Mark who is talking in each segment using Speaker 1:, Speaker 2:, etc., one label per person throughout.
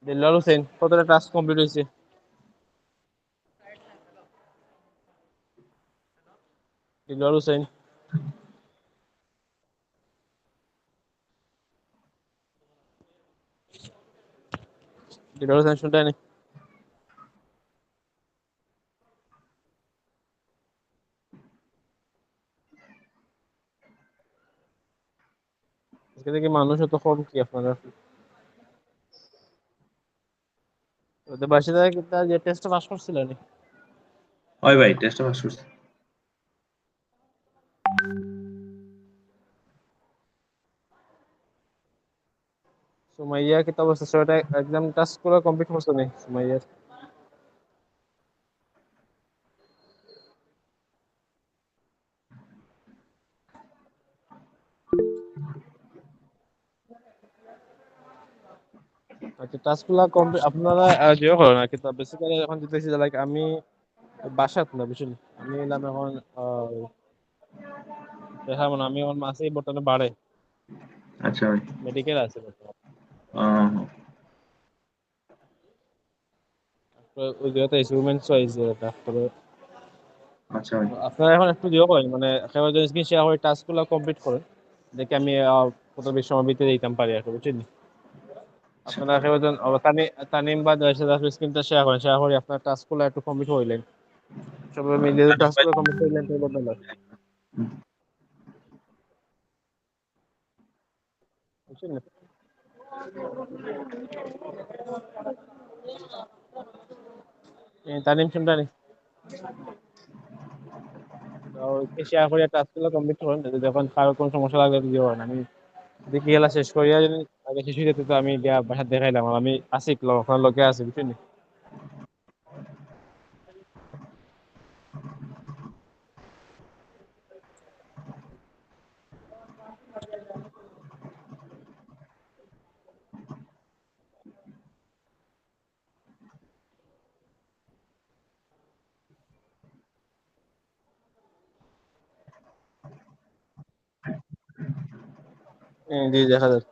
Speaker 1: দিলওয়ার হোসেন কতটা task complete হয়েছে? দিলওয়ার হোসেন, দিলওয়ার হোসেন শুনতে নেই? আজকে দেখি মানুষ এত কম কি আপনারা? ওদের বাসিন্দা কিন্তু যে টেস্টটা পাস করছিল নি?
Speaker 2: হয় ভাই, টেস্টটা পাস করছি।
Speaker 1: সুমাইয়া কি অবস্থা? সেটা এক্সাম টাস্ক করে কমপ্লিট করছো নি সুমাইয়ার? আচ্ছা, টাস্কগুলো কমপ্লিট আপনারা যেও করেন আর কি। তো বেসিক্যালি এখন যেতেছি লাইক আমি বাসাত না, বুঝলি? আমি এলাম এখন দেখা মানে আমি এখন মাসে বর্তমানে বাড়ে
Speaker 2: আচ্ছা ভাই।
Speaker 1: মেডিকেল আছে বর্তমানে।
Speaker 2: আহ,
Speaker 1: তো ওই জায়গাতে এক্সপেরিমেন্ট চাইছে তারপরে
Speaker 2: আচ্ছা ভাই।
Speaker 1: আপনারা এখন একটু দিও করেন মানে একেবারে যদি স্ক্রিন শেয়ার করে টাস্কগুলো কমপ্লিট করেন দেখে আমি কত বেশি সময় ভিতরে দিতাম পারি আর কি, বুঝছেন?
Speaker 2: আচ্ছা
Speaker 1: আপনারা একেবারে তানিম বা স্ক্রিনটা শেয়ার করে আপনার টাস্কগুলো একটু কমপ্লিট হইলেন, সবাই মিলিয়ে
Speaker 2: তানিম ভাই।
Speaker 1: টাস্কগুলো কমপ্লিট হইলেন তাহলে ভালো হয়,
Speaker 2: হুম,
Speaker 1: বুঝছেন? তানিম শুনতে নেই? শেয়ার করে টাস্কগুলো কমপ্লিট করেন, যদি যখন কারো কোনো সমস্যা লাগলে দিও করেন। আমি দেখি খেলা শেষ করিয়া যদি আগে শেষ হয়ে যেত তো আমি গিয়া বাসা দেখাইলাম আর আমি আসি ওখানে লোকে আছি, বুঝছেন? জি দেখা যাচ্ছে।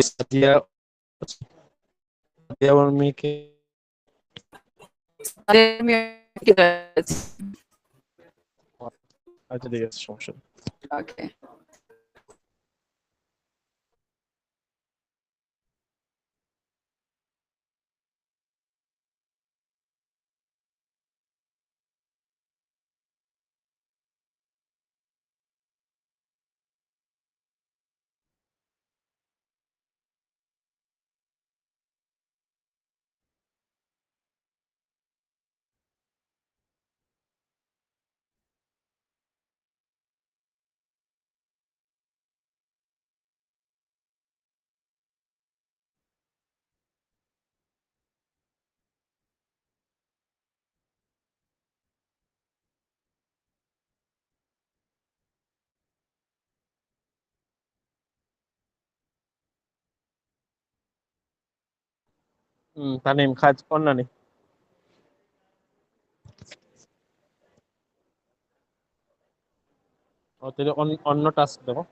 Speaker 1: Satya, Satya Varmike. আচ্ছা ঠিক আছে, সমস্যা নেই।
Speaker 3: ওকে।
Speaker 1: তানিম খাজ অন্যানি। তাহলে অন্য টাস্ক দেখো।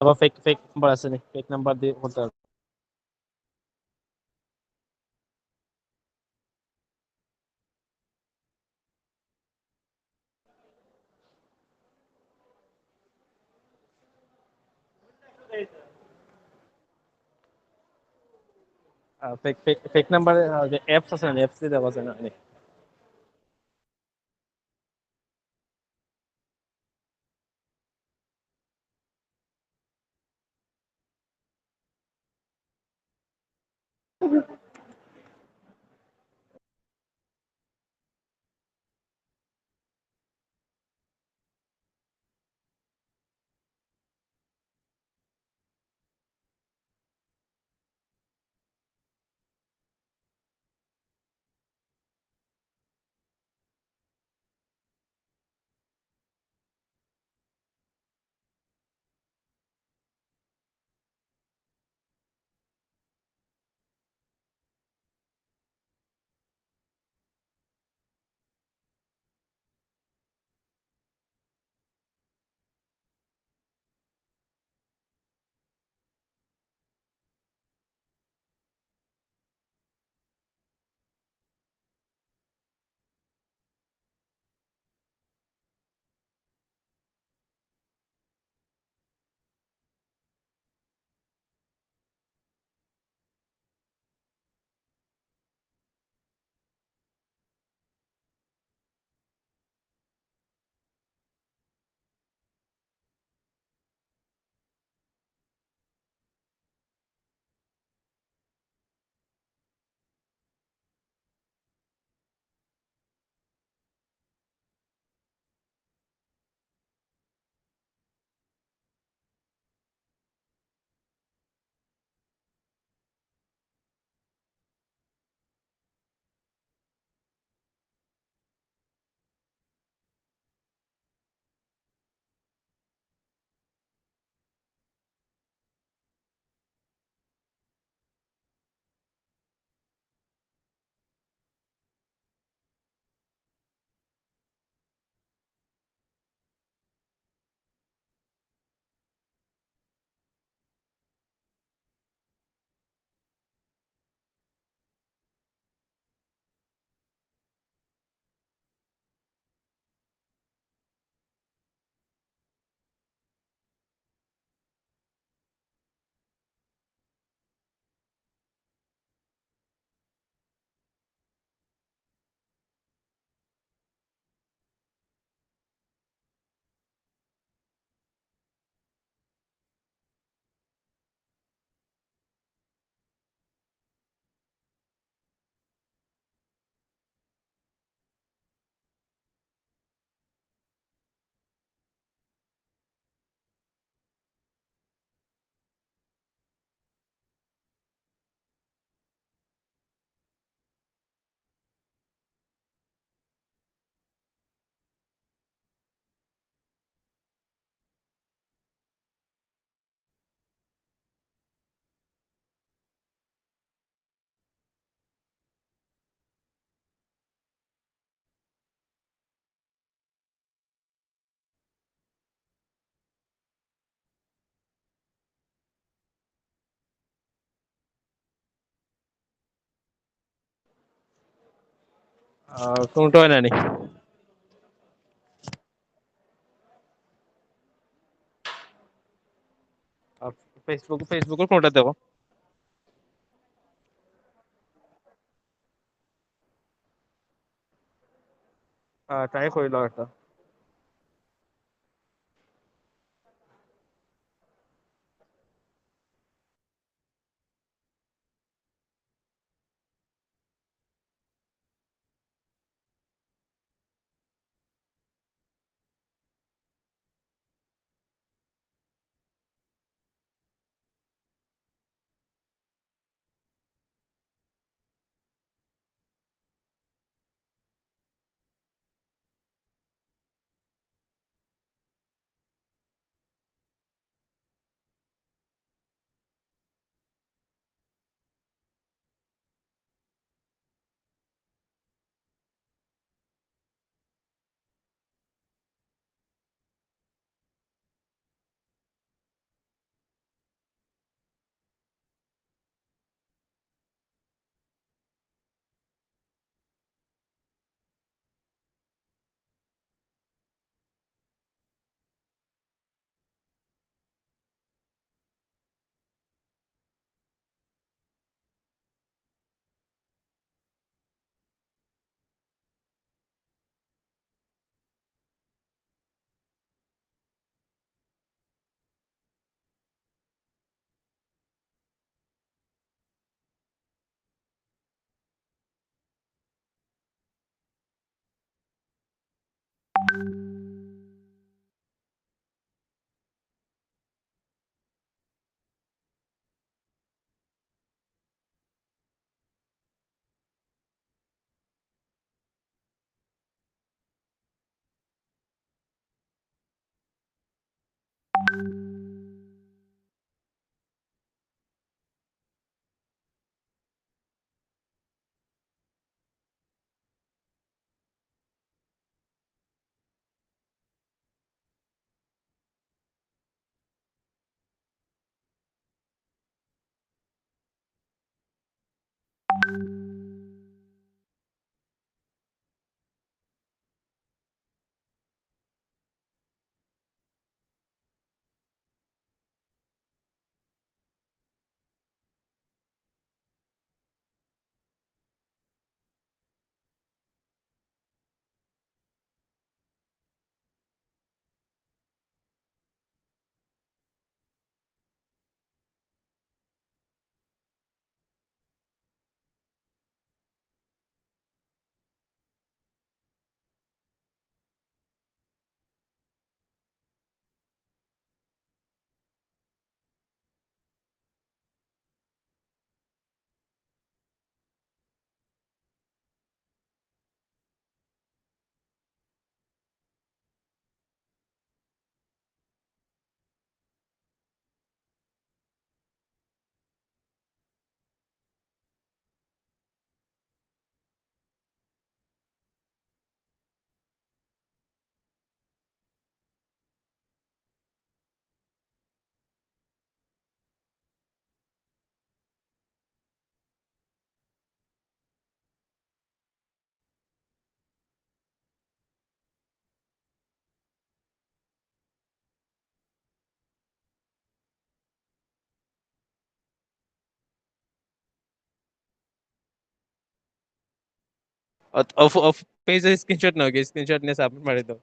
Speaker 1: আবার ফেক ফেক নাম্বার আছে নি, ফেক নাম্বার দিয়ে করতে হবে। ফেক ফেক ফেক নাম্বার যে অ্যাপস আছে না, অ্যাপস দিয়ে দেওয়া আছে না। কোনটা হয় না নি ফেসবুকের কোনটা দেবো? ট্রাই করিল একটা। পেজের স্ক্রিনশট নাও, স্ক্রিনশট নিয়ে সাবমিট মারি দাও।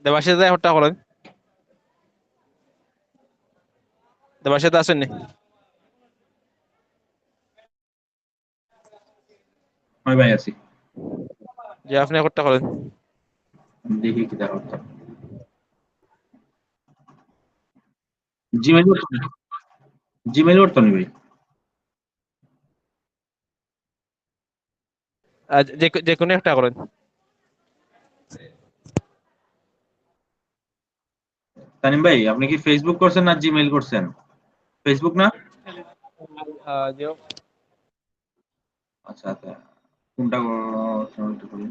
Speaker 1: দেবাশিস হত্যা করেন। দেবাশিস আসেননি?
Speaker 2: হয় ভাই আছি।
Speaker 1: যে আপনি হত্যা করেন।
Speaker 2: দেখি কি দেখা করতাম। জিমেইল করতো না? জিমেইল করতো না ভাই।
Speaker 1: যে যে কোনো একটা করেন।
Speaker 2: তানিম ভাই আপনি কি ফেসবুক করছেন না জিমেইল করছেন? ফেসবুক না?
Speaker 1: যে
Speaker 2: আচ্ছা আচ্ছা, কোনটা একটু বলুন।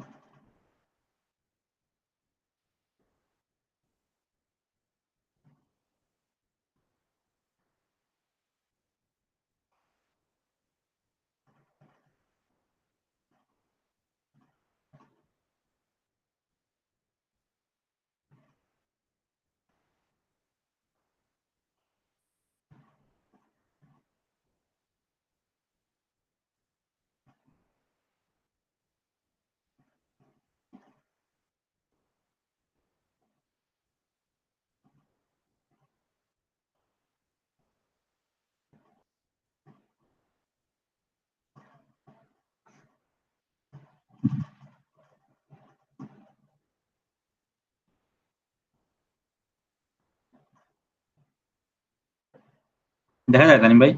Speaker 2: দেখা যায় তানিম ভাই?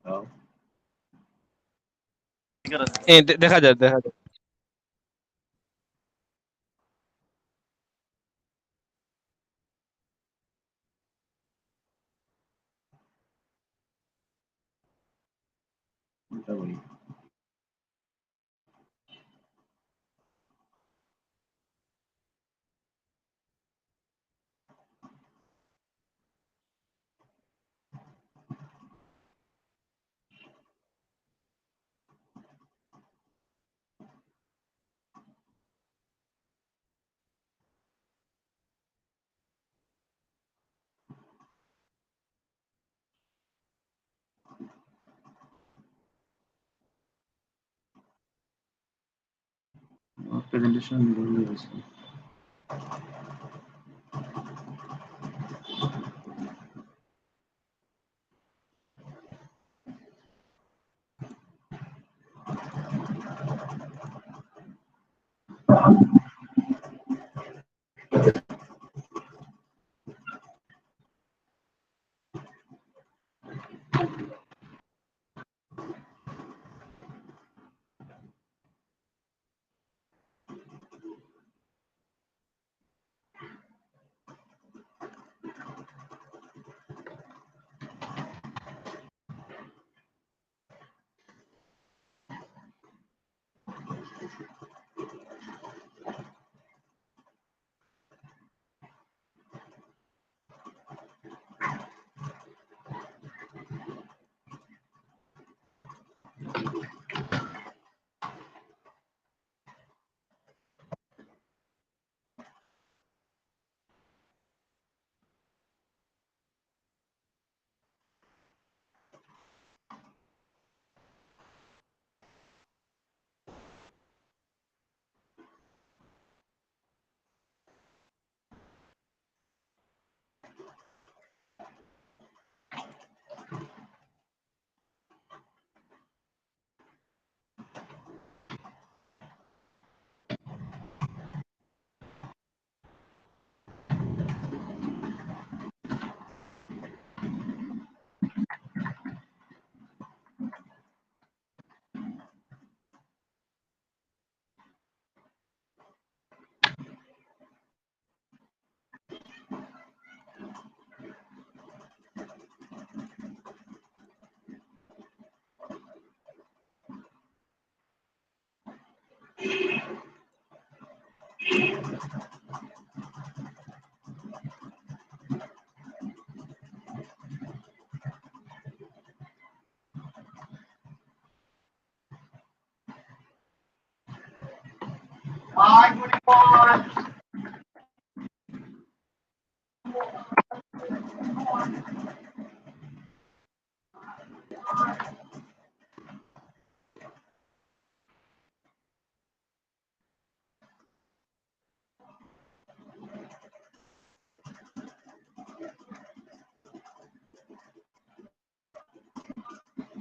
Speaker 2: ও,
Speaker 1: দেখা যায়, দেখা যায়।
Speaker 2: কোনটা বলি? প্রেজেন্টেশন বলে গেছে।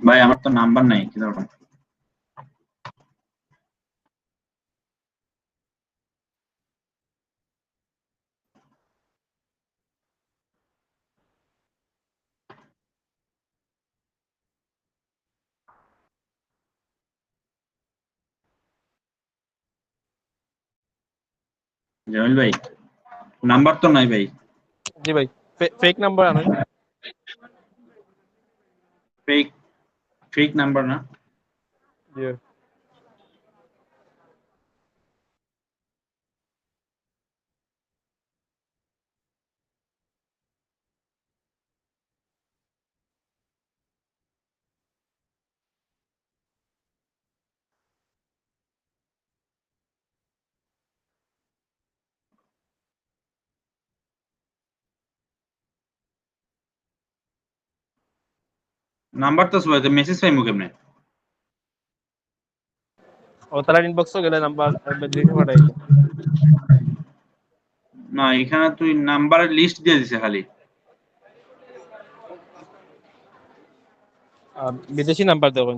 Speaker 2: ভাই আমার তো নাম্বার নাই কি ধরুন। জামিল ভাই নাম্বার তো নাই ভাই।
Speaker 1: জি ভাই, ফেক নাম্বার আনেন।
Speaker 2: ফেক ফেক নাম্বার না।
Speaker 1: জি ভাই।
Speaker 2: নাম্বার তো সবাই মেসেজ পাইমু কেমনে?
Speaker 1: ও তারা ইনবক্সে গেলে নাম্বার লিখে পাঠাইছে।
Speaker 2: না এখানে তুই নাম্বারের লিস্ট দিয়ে দিছে খালি।
Speaker 1: বিদেশি নাম্বার দেবেন।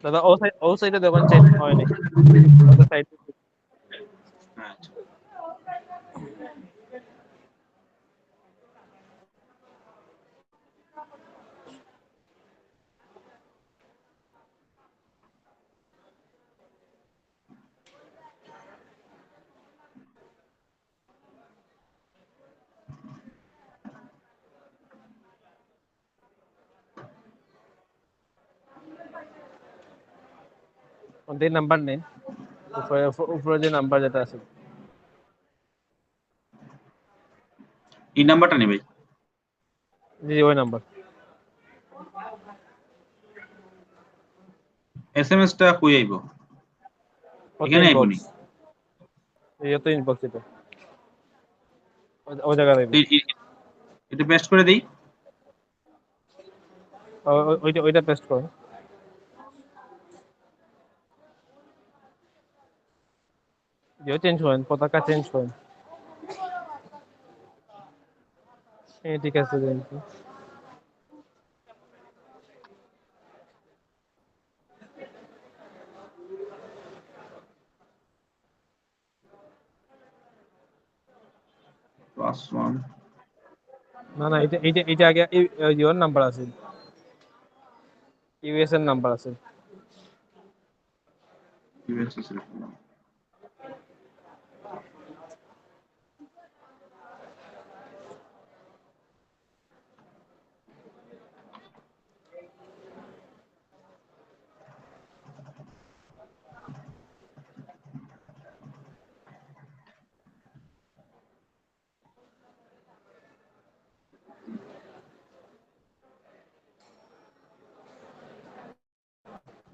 Speaker 1: দাদা ও সাইডে দেখুন চেঞ্জ হয়নি। ওটা সাইড
Speaker 2: আচ্ছা
Speaker 1: ওদের নাম্বার নেই। উপরে উপরে যে নাম্বার যেটা আছে।
Speaker 2: এই নাম্বারটা নে ভাই।
Speaker 1: জি ওই নাম্বার।
Speaker 2: এসএমএস টা কই আইবো?
Speaker 1: ওতে
Speaker 2: এখানে আইবো নি?
Speaker 1: ইনবক্স। এই তো ইনবক্স এটা। ওই জায়গায় দেব।
Speaker 2: এটা পেস্ট করে দেই।
Speaker 1: ওইটা পেস্ট করুন। যে চেঞ্জ করেন, পতাকা চেঞ্জ করেন। ঠিক আছে দিন।
Speaker 2: +1
Speaker 1: না না, এটা আগে ইউর নাম্বার আছে, ইউএস এর নাম্বার আছে।
Speaker 2: ইউএসএস।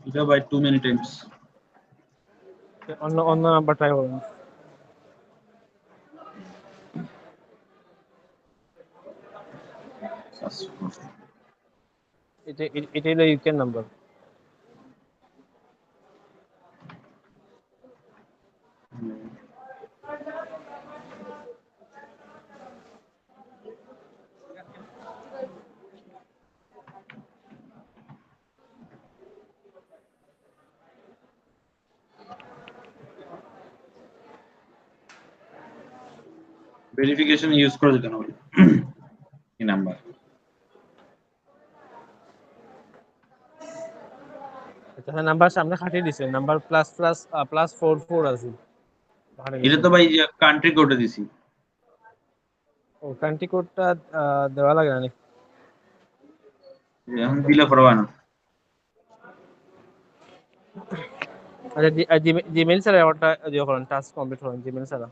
Speaker 2: এটা by too many times.
Speaker 1: অন্য অন্য নাম্বার ট্রাই করুন। এটা হলো ইউকে নাম্বার।
Speaker 2: ভেরিফিকেশন ইউজ করা যেত না ভাই এই নাম্বার।
Speaker 1: আচ্ছা নাম্বার সামনে খাটিয়ে দিছে, নাম্বার প্লাস প্লাস প্লাস 44 আছে। ওখানে
Speaker 2: এটা
Speaker 1: গেছেন।
Speaker 2: তো ভাই যে কান্ট্রি কোডে দিছি।
Speaker 1: ও কান্ট্রি কোডটা দেওয়া লাগে না নাকি?
Speaker 2: এখন দিলে পড়বা না।
Speaker 1: আচ্ছা জিমেইল ছাড়া ওটা ইয়ে করেন, টাস্ক কমপ্লিট করেন জিমেইল ছাড়া।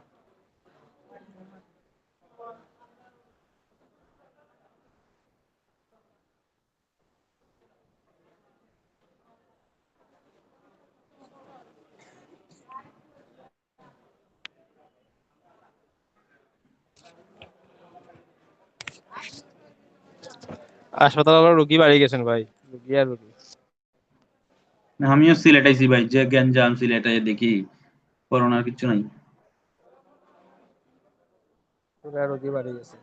Speaker 1: হাসপাতালে রোগী বাড়ি গেছেন ভাই, রোগী আর রোগী।
Speaker 2: আমিও সিলেট আইছি ভাই, যে গ্যাঞ্জাম সিলেটে দেখি করোনার কিছু নাই।
Speaker 1: পুরা রোগী বাড়ি গেছে।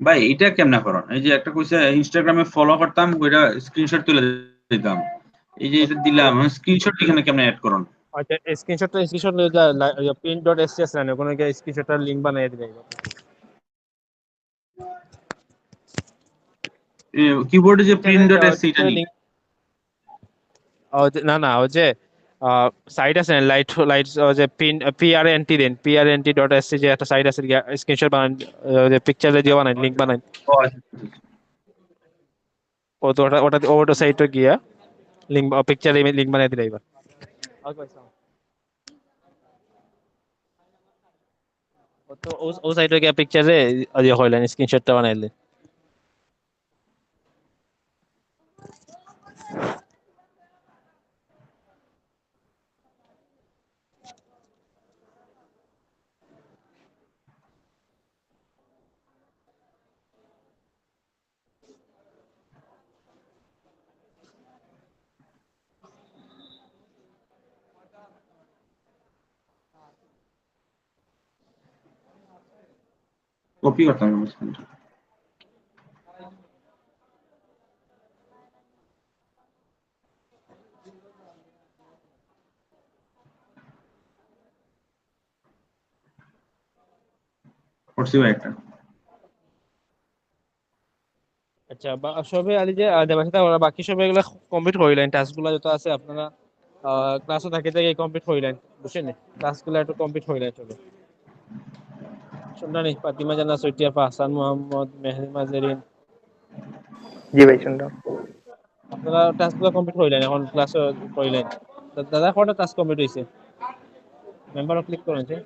Speaker 2: ভাই এটা কেমনে করেন? এই যে একটা কইছে ইনস্টাগ্রামে ফলো করতাম, ওইটা স্ক্রিনশট তুলে দিতাম। এই যে এটা দিলাম, স্ক্রিনশট এখানে কেমনে অ্যাড করেন?
Speaker 1: আচ্ছা স্ক্রিনশট নিয়ে যা প্রিন্ট ডট এসটি আছে না, ওখানে গিয়ে স্ক্রিনশটটার লিংক বানিয়ে দিলে।
Speaker 2: কিবোর্ডে যে
Speaker 1: পিকচারে
Speaker 2: প্রিন্ট ডট এসসি এটা
Speaker 1: পিকচারে
Speaker 2: নি?
Speaker 1: লিংক, না না ওই যে সাইট আছে না, লাইট লাইট যে পিআরএনটি দেন, পিআরএনটি ডট এসসি যে একটা সাইট আছে, স্ক্রিনশট বানান, যে পিকচারে দিয়ে বানান, লিংক বানান।
Speaker 2: ও আচ্ছা, আচ্ছা, আচ্ছা।
Speaker 1: ও তো ওটা ওটা ওটা সাইটে গিয়া লিংক পিকচারে লিংক বানিয়ে দিলে এবার। ও তো ও সাইটে গিয়া পিকচারে ইয়ে হইলেন, স্ক্রিনশটটা বানাইলেন।
Speaker 2: কপি করতাম আমি screenshot। করছি ভাই একটা।
Speaker 1: আচ্ছা সবে আলি যে দেবাশিতা ওরা বাকি সবে এগুলো কমপ্লিট করিলেন, টাস্কগুলো যত আছে আপনারা ক্লাসও থাকি থেকে কমপ্লিট করিলেন, বুঝছেন? টাস্কগুলো একটু কমপ্লিট করিলেন চলো। শুনলাম ফাতিমা জান্নাত চৈতিয়া, হাসান মোহাম্মদ, মেহরিমা জেরিন।
Speaker 3: জি ভাই শুনলাম।
Speaker 1: আপনারা টাস্কগুলো কমপ্লিট করিলেন, এখন ক্লাসও করিলেন। দাদা কটা টাস্ক কমপ্লিট হয়েছে? মেম্বারও ক্লিক করেন যে।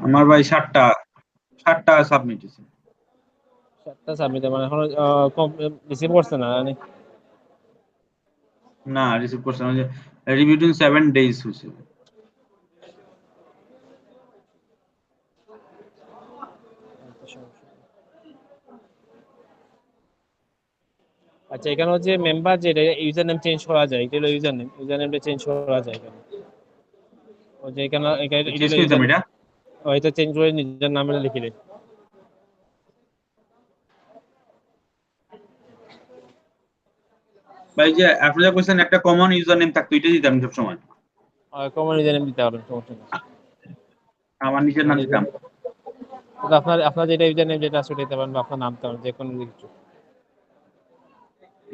Speaker 2: আমার ভাই 7টা সাবমিট হয়েছে।
Speaker 1: 7টা সাবমিট, মানে এখন রিসিভ করছে না মানে।
Speaker 2: না রিসিভ করছে না, যে রিভিউ ইন 7 ডেজ হয়েছে।
Speaker 1: আচ্ছা এখানে হচ্ছে মেম্বার, যেটা ইউজার নেম চেঞ্জ করা যায়, এটা হলো ইউজার নেমটা চেঞ্জ করা যায় এখানে। ও যে এখানে এটা
Speaker 2: চেঞ্জ
Speaker 1: হলো
Speaker 2: করতাম
Speaker 1: ইউজার,
Speaker 2: এটা।
Speaker 1: হয়তো চেঞ্জ করে নিজের নামে লিখিলে।
Speaker 2: ভাই যে আপনি যা কইছেন একটা কমন ইউজার নেম থাকতো, এটা দিতাম সব সময়।
Speaker 1: কমন ইউজার নেম দিতে পারবেন, সমস্যা নেই।
Speaker 2: আমার নিজের নাম
Speaker 1: মানে
Speaker 2: দিতাম।
Speaker 1: আপনার আপনার যেটা ইউজার নেম যেটা আছে ওটা দিতে পারেন, বা আপনার নাম দিতে পারেন, যে কোনো কিছু।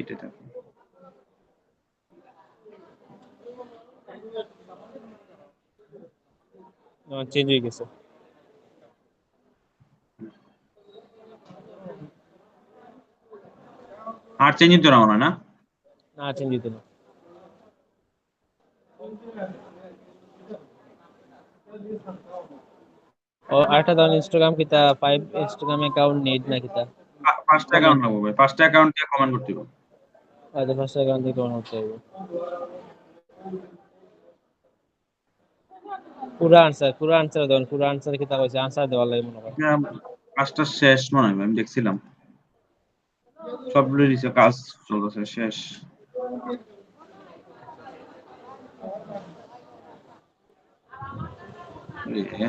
Speaker 2: এটা থাকতো।
Speaker 1: চেঞ্জ হয়ে গেছে।
Speaker 2: আর চেঞ্জ হতো না মনে হয় না?
Speaker 1: না চেঞ্জ হইতো না। ও আরেকটা ধরেন ইনস্টাগ্রাম কিতা 5 ইনস্টাগ্রাম অ্যাকাউন্ট নেট না কিতা
Speaker 2: 5টা
Speaker 1: কমেন্ট।
Speaker 2: অ্যাকাউন্ট লাগবে ভাই, 5টা অ্যাকাউন্ট দিয়ে কমেন্ট করতে হবে।
Speaker 1: আচ্ছা ফার্স্ট অ্যাকাউন্ট থেকে কমেন্ট করতে হবে। পুরা আনসার দেন, পুরা আনসার কিতা কইছে, আনসার দেওয়ার লাগে মনে হয়।
Speaker 2: এটা 5টা শেষ মনে হয়, আমি দেখছিলাম সবগুলো দিছে, কাজ চলতেছে শেষ। এ,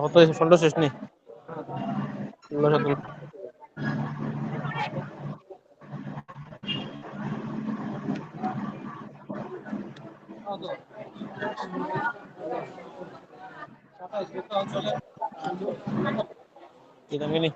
Speaker 1: কত ফন্ড শেষ নেই 16-17 কি দাম কিনি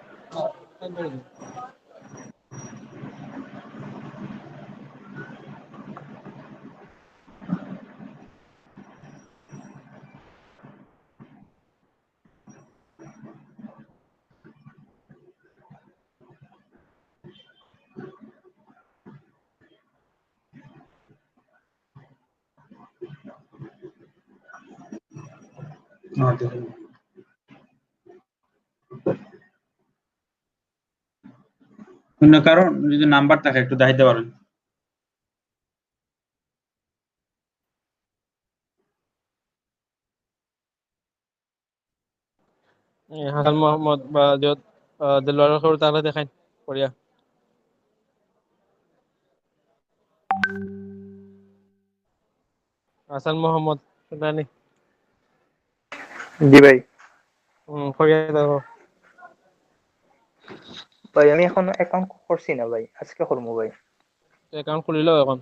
Speaker 2: অন্য কারণ যদি নাম্বার থাকে একটু দেখাইতে পারেন।
Speaker 1: হাসান মোহাম্মদ বা দিলওয়ারের খবর তাহলে দেখাই করিয়া হাসান মোহাম্মদ জানি
Speaker 3: জি ভাই।
Speaker 1: করিয়া দেখো
Speaker 3: ভাই আমি এখন অ্যাকাউন্ট করছি না ভাই, আজকে করবো ভাই।
Speaker 1: অ্যাকাউন্ট খুলিলো এখন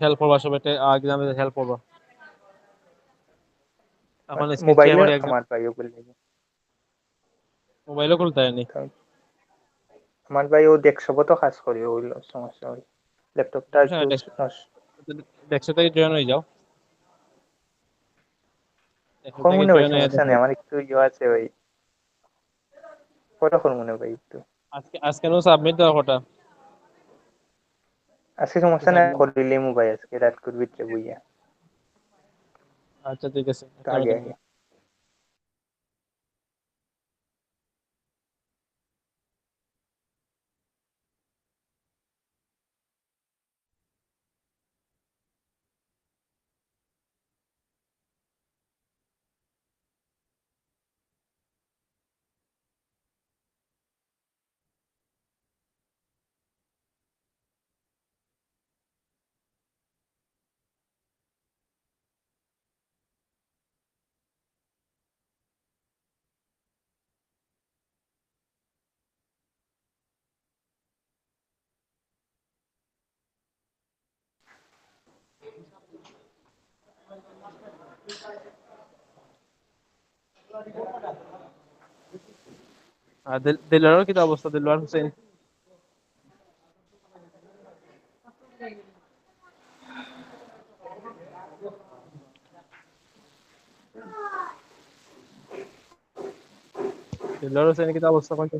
Speaker 1: হেল্প করবা সবাইতে এক্সামে হেল্প করবা এখন স্ক্রিন শেয়ার
Speaker 3: মোবাইলে
Speaker 1: করি এক্সাম
Speaker 3: আমার ভাই ওগুলো
Speaker 1: মোবাইলও খুলতে হয়নি
Speaker 3: আমার ভাই ও ডেস্কটপও তো কাজ করি, ওগুলো সমস্যা হয়। ল্যাপটপটা একটু
Speaker 1: ডেস্কটপে জয়েন হয়ে যাও ডেস্কটপ থেকে
Speaker 3: মনে ভাই
Speaker 1: জয়েন হয়ে
Speaker 3: সমস্যা নেই, আমার একটু ইয়ে আছে ভাই, কটা মনে ভাই একটু
Speaker 1: আজকে নো সাবমিট দেওয়া কটা
Speaker 3: আজকে সমস্যা নেই, করলে মোবাইল আজকে রাত করে ভিতরে বইয়া
Speaker 1: আচ্ছা ঠিক আছে
Speaker 3: তো আগে আগে।
Speaker 1: আর দিলওয়ারের কি অবস্থা দিলওয়ার হোসেন দিলওয়ার হোসেন কি অবস্থা কোনটা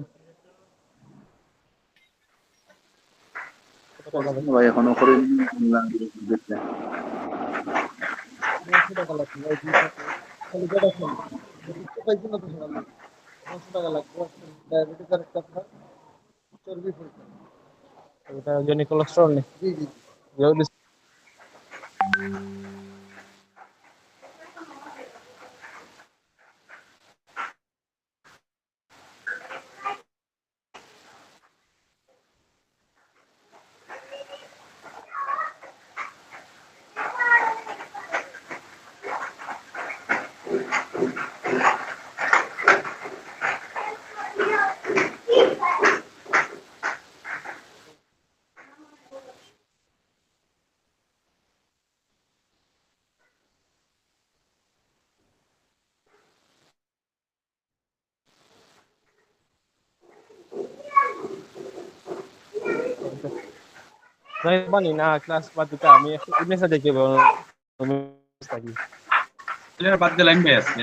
Speaker 4: ভাই এখনো করিনি।
Speaker 1: টাকা লাগবে ভাই খালি বেটা খালি পাইছি না তো সকালে 500 টাকা লাগবে ডায়াবেটিস আর একটা আপনার চর্বি ফুলকা এটা জেনে কোলেস্টেরল নেই জি জি নাই বানি না ক্লাস বাদ দিতে আমি ইমেজে দেখে থাকি
Speaker 2: বাদ দিয়ে লাইন ভাই আছে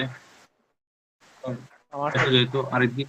Speaker 1: আমার
Speaker 2: যেহেতু আরেকদিন